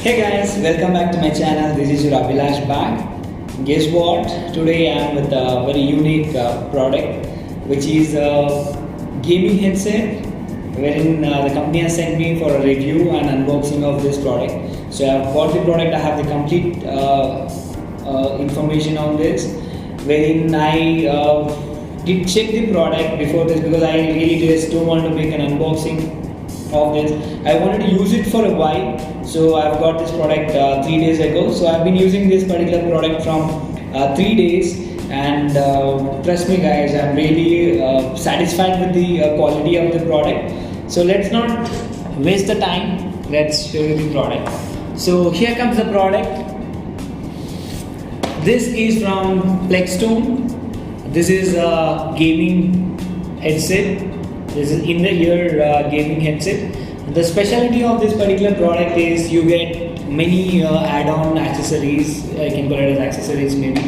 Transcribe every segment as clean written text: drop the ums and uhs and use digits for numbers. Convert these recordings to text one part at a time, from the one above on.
Hey guys, welcome back to my channel. This is your Abhilash back. Guess what? Today I am with a very unique product, which is a gaming headset, wherein the company has sent me for a review and unboxing of this product. So I have bought the product. I have the complete information on this, wherein I did check the product before this because I really just don't want to make an unboxing of this. I wanted to use it for a while, so I've got this product 3 days ago. So I've been using this particular product from 3 days, and trust me guys, I'm really satisfied with the quality of the product. So let's not waste the time, let's show you the product. So here comes the product. This is from Plextone. This is a gaming headset. This is in the ear gaming headset. The specialty of this particular product is you get many add-on accessories. I can call it as accessories maybe.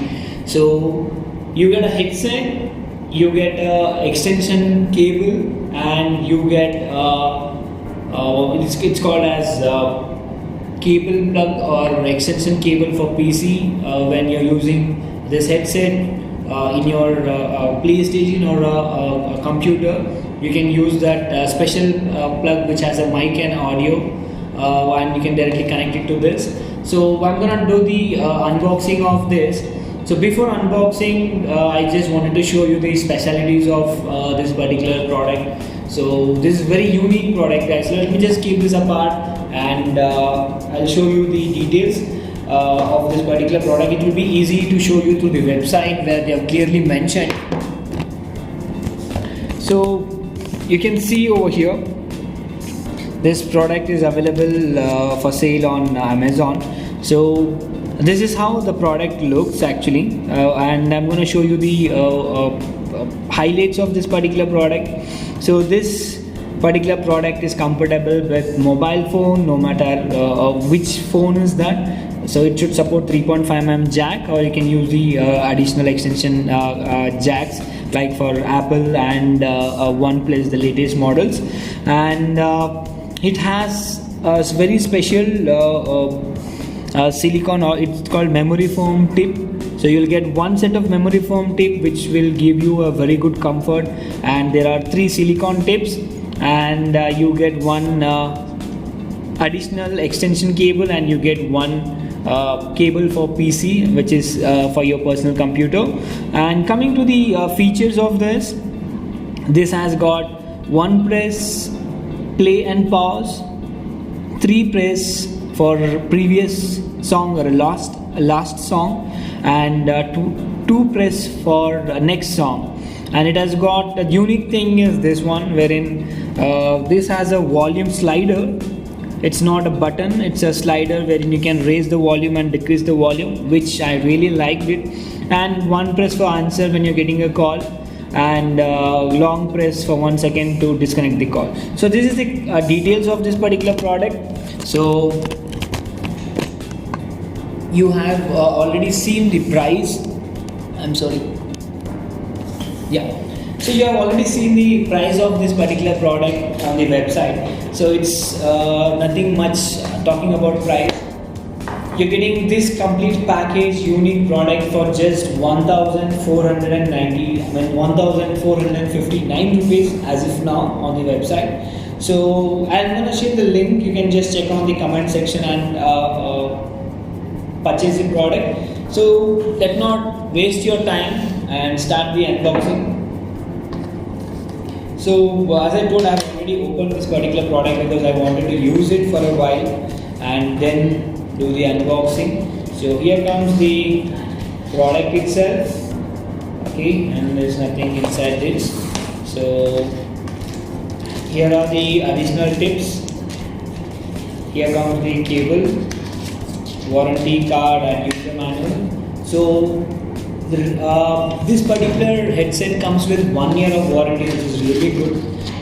So you get a headset, you get a extension cable, and you get it's called as cable plug or extension cable for PC when you're using this headset in your PlayStation or a computer. You can use that special plug which has a mic and audio, and you can directly connect it to this. So I'm gonna do the unboxing of this. So before unboxing, I just wanted to show you the specialities of this particular product. So this is very unique product guys. So let me just keep this apart and I'll show you the details of this particular product. It will be easy to show you through the website where they have clearly mentioned. So you can see over here, this product is available for sale on Amazon. So this is how the product looks actually, and I'm going to show you the highlights of this particular product. So this particular product is compatible with mobile phone, no matter which phone is that. So it should support 3.5mm jack, or you can use the additional extension jacks like for Apple and OnePlus, the latest models. And it has a very special silicone, or it's called memory foam tip. So you'll get one set of memory foam tip which will give you a very good comfort, and there are 3 silicone tips, and you get one additional extension cable, and you get one cable for PC, which is for your personal computer. And coming to the features of this has got 1 press play and pause, 3 press for previous song or last song, and 2 press for next song. And it has got a unique thing is this one, wherein this has a volume slider. It's not a button, it's a slider wherein you can raise the volume and decrease the volume, which I really liked it. And 1 press for answer when you're getting a call, and long press for 1 second to disconnect the call. So this is the details of this particular product. So you have already seen the price. I'm sorry. Yeah. So you have already seen the price of this particular product on the website. So it's nothing much talking about price. You're getting this complete package, unique product for just 1,459 rupees as of now on the website. So I'm gonna share the link. You can just check on the comment section and purchase the product. So let not waste your time and start the unboxing. So as I told, I have already opened this particular product because I wanted to use it for a while and then do the unboxing. So here comes the product itself. Okay, and there's nothing inside this. So here are the additional tips. Here comes the cable, warranty card and user manual. So this particular headset comes with 1 year of warranty, which is really good.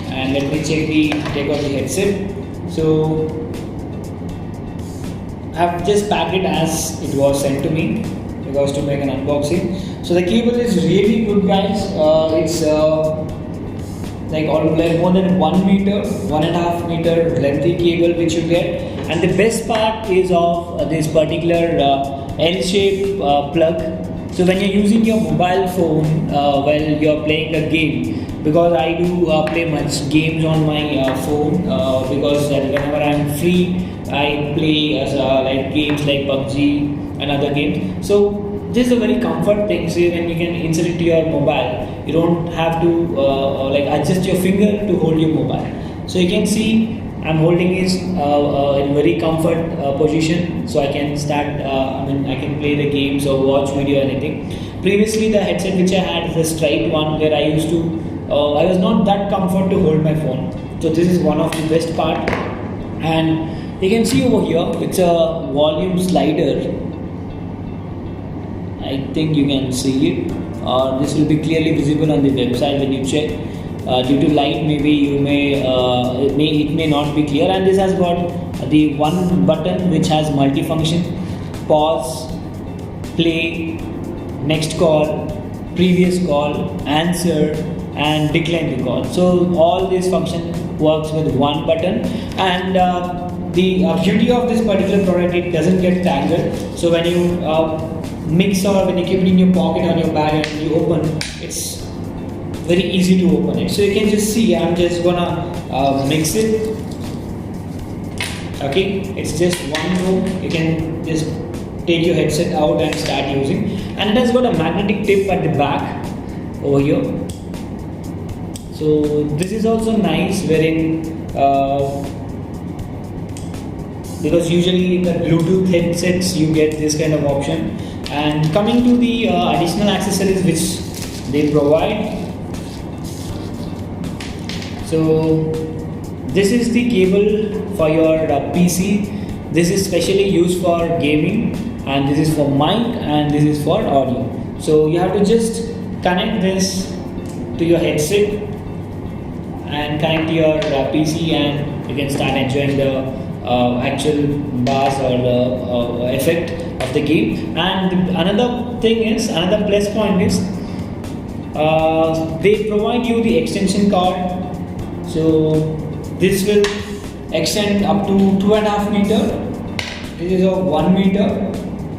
And let me take out the headset. So I've just packed it as it was sent to me because to make an unboxing. So the cable is really good guys. It's like like more than 1 meter, 1.5 meter lengthy cable which you get. And the best part is of this particular L-shaped plug. So when you're using your mobile phone while you're playing a game, because I do play much games on my phone, because whenever I'm free I play like games like PUBG and other games. So this is a very comfort thing. So when you can insert it to your mobile, you don't have to like adjust your finger to hold your mobile. So you can see I'm holding it in very comfort position, so I can start. I can play the games or watch video or anything. Previously, the headset which I had is a straight one, where I used to. I was not that comfort to hold my phone. So this is one of the best part. And you can see over here, it's a volume slider. I think you can see it. This will be clearly visible on the website when you check. Due to light, maybe you may it may not be clear. And this has got the one button which has multifunction: pause, play, next call, previous call, answer, and decline the call. So all this function works with one button. And the beauty of this particular product, it doesn't get tangled. So when you mix, or when you keep it in your pocket or your bag and you open, it's very easy to open it. So you can just see, I'm just gonna mix it. Okay, it's just one row. You can just take your headset out and start using. And it has got a magnetic tip at the back over here. So this is also nice, wherein because usually in the Bluetooth headsets you get this kind of option. And coming to the additional accessories which they provide. So this is the cable for your PC. This is specially used for gaming, and this is for mic, and this is for audio. So you have to just connect this to your headset and connect to your PC, and you can start enjoying the actual bass or the effect of the game. And another plus point is they provide you the extension cord. So this will extend up to 2.5 meter. This is of 1 meter.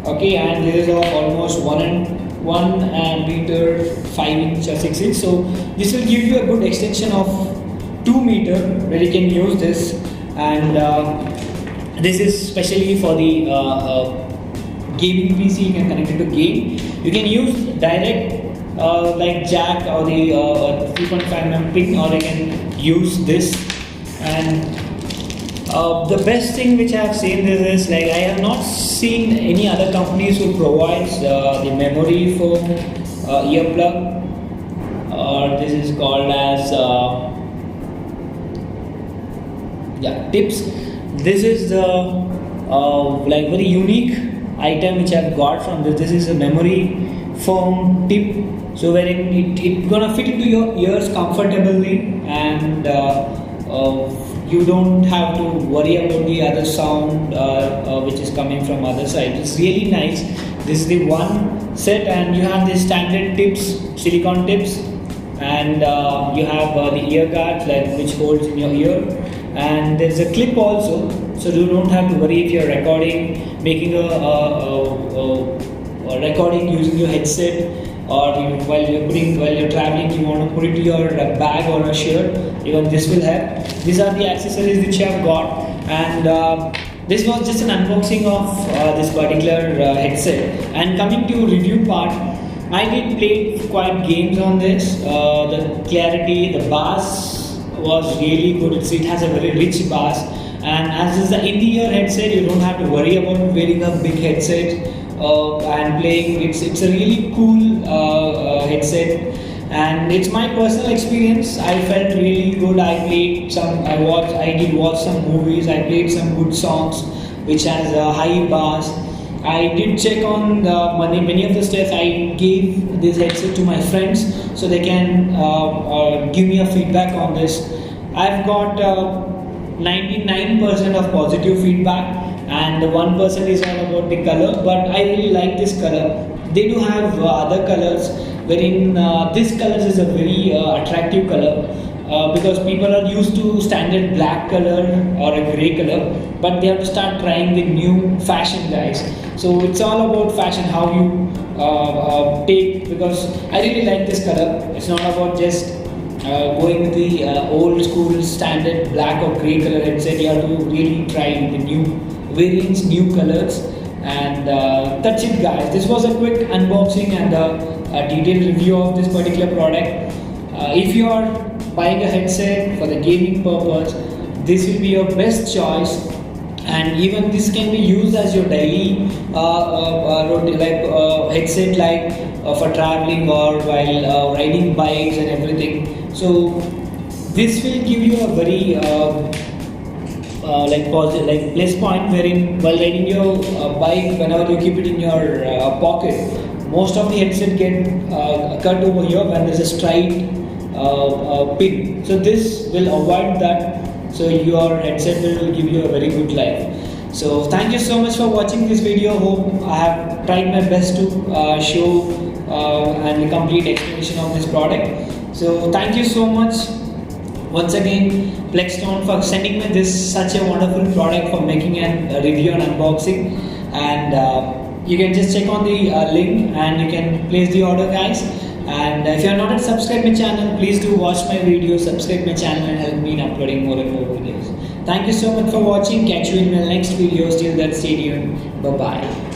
Okay, and this is of almost 1 meter 5 inch or 6 inch. So this will give you a good extension of 2 meter where you can use this. And this is specially for the gaming PC. You can connect it to game. You can use direct like jack or the 3.5mm pin, or you can use this. And the best thing which I have seen this is, like, I have not seen any other companies who provides the memory foam earplug, or this is called as tips. This is the like very unique item which I've got from this. This is a memory foam tip, so wherein it gonna fit into your ears comfortably, and you don't have to worry about the other sound which is coming from other side. It's really nice. This is the one set, and you have the standard tips, silicone tips, and you have the ear guards which holds in your ear, and there's a clip also, so you don't have to worry if you're recording, making a recording using your headset, or while you're traveling, you want to put it to your bag or a shirt. Even this will help. These are the accessories which I have got, and this was just an unboxing of this particular headset. And coming to review part, I did play quite games on this. The clarity, the bass was really good. It has a very rich bass, and as is the in-ear headset, you don't have to worry about wearing a big headset and playing. It's a really cool headset, and it's my personal experience. I felt really good. I did watch some movies. I played some good songs which has a high bass. I did check on many of the steps. I gave this headset to my friends so they can give me a feedback on this. I've got 99% of positive feedback, and the 1% is all about the color, but I really like this color. They do have other colors, wherein this color is a very attractive color. because people are used to standard black color or a gray color, but they have to start trying the new fashion, guys. So it's all about fashion, how you take, because I really like this color. It's not about just going with the old school standard black or grey color headset. You have to really try the new variants, new colors, and that's it, guys. This was a quick unboxing and a detailed review of this particular product. If you are buying a headset for the gaming purpose, this will be your best choice. And even this can be used as your daily headset, like for traveling or while riding bikes and everything. So this will give you a very positive, like plus point, wherein while riding your bike, whenever you keep it in your pocket, most of the headset get cut over here when there's a straight pin. So this will avoid that. So your headset will give you a very good life. So thank you so much for watching this video. Hope I have tried my best to show and the complete explanation of this product. So thank you so much once again, Plextone, for sending me this such a wonderful product, for making a review and unboxing. And you can just check on the link and you can place the order, guys. And if you are not yet subscribed my channel, please do watch my videos, subscribe my channel, and help me in uploading more and more videos. Thank you so much for watching. Catch you in my next video. Till then, stay tuned. Bye bye.